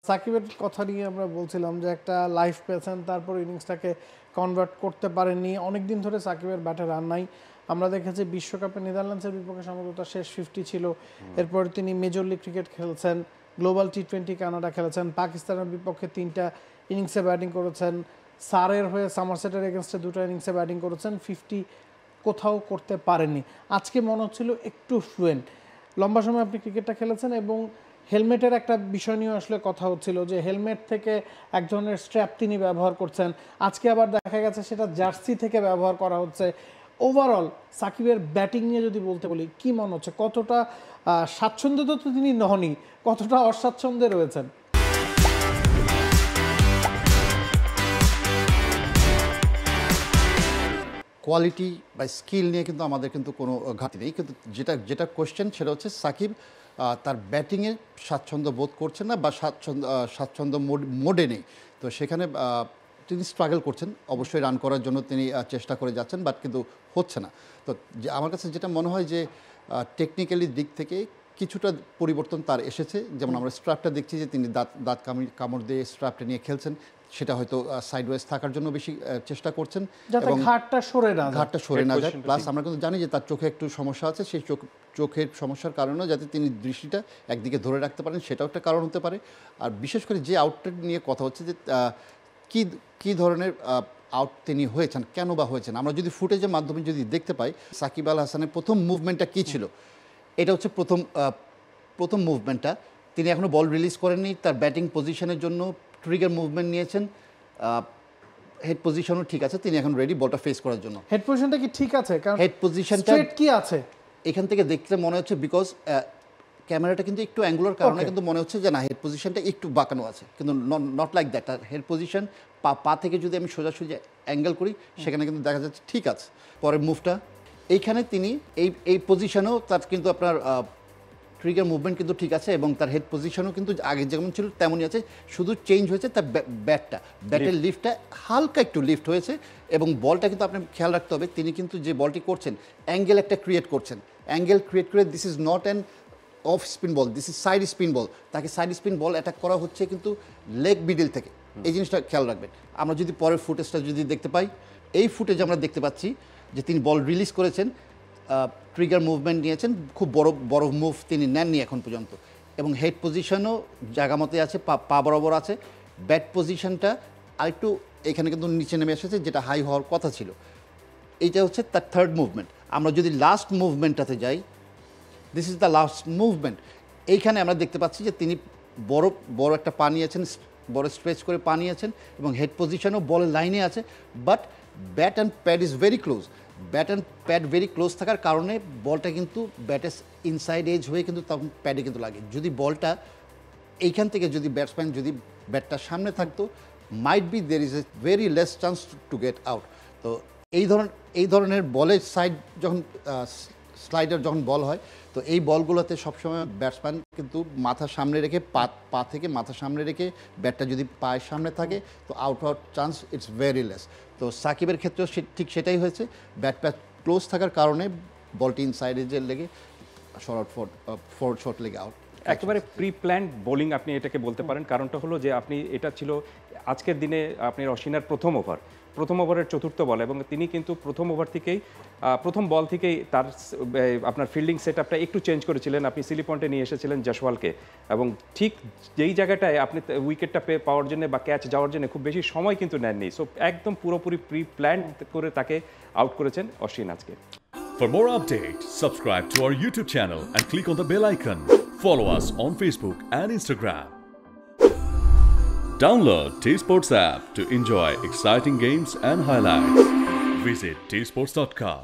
সাকিবের কথা নিয়ে আমরা বলছিলাম যে একটা লাইফ পেয়েছেন, তারপর ইনিংসটাকে কনভার্ট করতে পারেননি। অনেকদিন ধরে সাকিবের ব্যাটে রান নাই। আমরা দেখেছি বিশ্বকাপে নেদারল্যান্ডসের বিপক্ষে সম্ভবত শেষ 50 ছিল। এরপর তিনি মেজর লিগ ক্রিকেট খেলছেন, গ্লোবাল টি20 কানাডা খেলেছেন, পাকিস্তানের বিপক্ষে 3টা ইনিংসে ব্যাটিং করেছেন, সারের হয়ে সামারসেটের এগেনস্টে 2টা ইনিংসে ব্যাটিং করেছেন, 50 কোথাও করতে পারেননি। আজকে মনে হচ্ছিল একটু ফ্লুয়েন্ট। লম্বা সময় আপনি ক্রিকেটটা খেলেছেন এবং হেলমেটের একটা বিষয় নিয়ে আসলে কথা হচ্ছিল যে হেলমেট থেকে এক ধরনের স্ট্র্যাপ তিনি ব্যবহার করছেন, আজকে আবার দেখা গেছে সেটা জার্সি থেকে ব্যবহার করা হচ্ছে। ওভারঅল সাকিবের ব্যাটিং নিয়ে যদি বলতে বলি, কি মনে হচ্ছে, কতটা স্বাচ্ছন্দ্য তো তিনি নহনি, কতটা অস্বাচ্ছন্দ্যে রয়েছেন? কোয়ালিটি বা স্কিল নিয়ে কিন্তু আমাদের কিন্তু কোনো ঘাটতি নেই, কিন্তু যেটা কোশ্চেন সেটা হচ্ছে সাকিব তার ব্যাটিংয়ে স্বাচ্ছন্দ্য বোধ করছেন না বা স্বাচ্ছন্দ্য মোডে নেই। তো সেখানে তিনি স্ট্রাগল করছেন, অবশ্যই রান করার জন্য তিনি চেষ্টা করে যাচ্ছেন, বাট কিন্তু হচ্ছে না। তো আমার কাছে যেটা মনে হয় যে টেকনিক্যালি দিক থেকে কিছুটা পরিবর্তন তার এসেছে। যেমন আমরা স্ট্র্যাপটা দেখছি যে তিনি দাঁত কামড় দিয়ে স্ট্র্যাপটা নিয়ে খেলছেন, সেটা হয়তো সাইডওয়েজ থাকার জন্য বেশি চেষ্টা করছেন এবং ঘাটটা সরে না যায়। প্লাস আমরা কিন্তু জানি যে তার চোখে একটু সমস্যা আছে, সেই চোখের সমস্যার কারণেও যাতে তিনি দৃষ্টিটা একদিকে ধরে রাখতে পারেন, সেটাও একটা কারণ হতে পারে। আর বিশেষ করে যে আউটটা নিয়ে কথা হচ্ছে যে কী ধরনের আউট তিনি হয়েছেন, কেন বা হয়েছেন। আমরা যদি ফুটেজের মাধ্যমে যদি দেখতে পাই সাকিব আল হাসানের প্রথম মুভমেন্টটা কী ছিল, এটা হচ্ছে প্রথম মুভমেন্টটা। তিনি এখনও বল রিলিজ করেননি, তার ব্যাটিং পজিশনের জন্য ট্রিগার মুভমেন্ট নিয়েছেন, হেড পজিশনও ঠিক আছে, তিনি এখন রেডি বলটা ফেস করার জন্য। হেড পজিশনটা কি ঠিক আছে? কারণ হেড পজিশনটা কি আছে এখান থেকে দেখতে মনে হচ্ছে, বিকজ ক্যামেরাটা কিন্তু একটু অ্যাঙ্গুলার কারণে কিন্তু মনে হচ্ছে যে না, হেড পজিশনটা একটু বাঁকানো আছে, কিন্তু নট লাইক দ্যাট। আর হেড পজিশন পা থেকে যদি আমি সোজাসুজি অ্যাঙ্গেল করি, সেখানে কিন্তু দেখা যাচ্ছে ঠিক আছে। পরের মুভটা এইখানে তিনি এই পজিশনেও তার কিন্তু আপনার ট্রিগার মুভমেন্ট কিন্তু ঠিক আছে এবং তার হেড পজিশনও কিন্তু আগে যেমন ছিল তেমনই আছে, শুধু চেঞ্জ হয়েছে তার ব্যাটের লিফটটা হালকা একটু লিফট হয়েছে। এবং বলটা কিন্তু আপনি খেয়াল রাখতে হবে, তিনি কিন্তু যে বলটি করছেন অ্যাঙ্গেল একটা ক্রিয়েট করছেন, অ্যাঙ্গেল ক্রিয়েট করে this is not an off spin ball, this is side spin ball. তাকে সাইড স্পিন বল অ্যাটাক করা হচ্ছে কিন্তু লেগ মিডল থেকে, এই জিনিসটা খেয়াল রাখবেন। আমরা যদি পরের ফুটেজটা যদি দেখতে পাই, এই ফুটেজ আমরা দেখতে পাচ্ছি যে তিনি বল রিলিজ করেছেন, ট্রিগার মুভমেন্ট নিয়েছেন, খুব বড় মুভ তিনি নেননি এখন পর্যন্ত। এবং হেড পজিশনও জায়গা মতে আছে, পা বরাবর আছে। ব্যাট পজিশনটা আরেকটু এখানে কিন্তু নিচে নেমে এসেছে, যেটা হাই হওয়ার কথা ছিল। এইটা হচ্ছে তার থার্ড মুভমেন্ট। আমরা যদি লাস্ট মুভমেন্টটাতে যাই, this is the last movement. এইখানে আমরা দেখতে পাচ্ছি যে তিনি বড় একটা পা নিয়েছেন, বড় স্ট্রেচ করে পা নিয়েছেন এবং হেড পজিশনও বলের লাইনে আছে, but bat and pad is very close. Bat and pad very close থাকার কারণে বলটা কিন্তু ব্যাটের ইনসাইড এজ হয়ে কিন্তু তখন প্যাডে কিন্তু লাগে। যদি বলটা এইখান থেকে যদি ব্যাটসম্যান যদি ব্যাটটার সামনে থাকতো, might be there is a very less chance to get out. তো এই ধরনের বলের সাইড যখন স্লাইডার যখন বল হয়, তো এই বলগুলোতে সবসময় ব্যাটসম্যান কিন্তু মাথা সামনে রেখে পা থেকে মাথা সামনে রেখে ব্যাটটা যদি পায়ের সামনে থাকে, তো আউট হওয়ার চান্স ইটস ভেরি লেস। তো সাকিবের ক্ষেত্রেও ঠিক সেটাই হয়েছে, ব্যাট ক্লোজ থাকার কারণে বলটি ইনসাইড এজে লেগে ফরওয়ার্ড শট লেগে আউট। একেবারে প্রি প্ল্যান্ড বোলিং আপনি এটাকে বলতে পারেন। কারণটা হলো যে এটা ছিল আজকের দিনে আপনার অশ্বিনার প্রথম ওভারের চতুর্থ বল, এবং তিনি কিন্তু প্রথম বল থেকেই তার আপনার ফিল্ডিং সেট আপটা একটু চেঞ্জ করেছিলেন। আপনি সিলি পয়েন্টে নিয়ে এসেছিলেন জয়সওয়ালকে, এবং ঠিক যেই জায়গাটায় আপনি উইকেটটা পাওয়ার জন্য বা ক্যাচ যাওয়ার জন্য খুব বেশি সময় কিন্তু নেননি। সো একদম পুরোপুরি প্রি প্ল্যান করে তাকে আউট করেছেন অশ্বিন আজকে। For more updates, subscribe to our YouTube channel and click on the bell icon. Follow us on Facebook and Instagram. Download T-Sports app to enjoy exciting games and highlights. Visit tsports.com.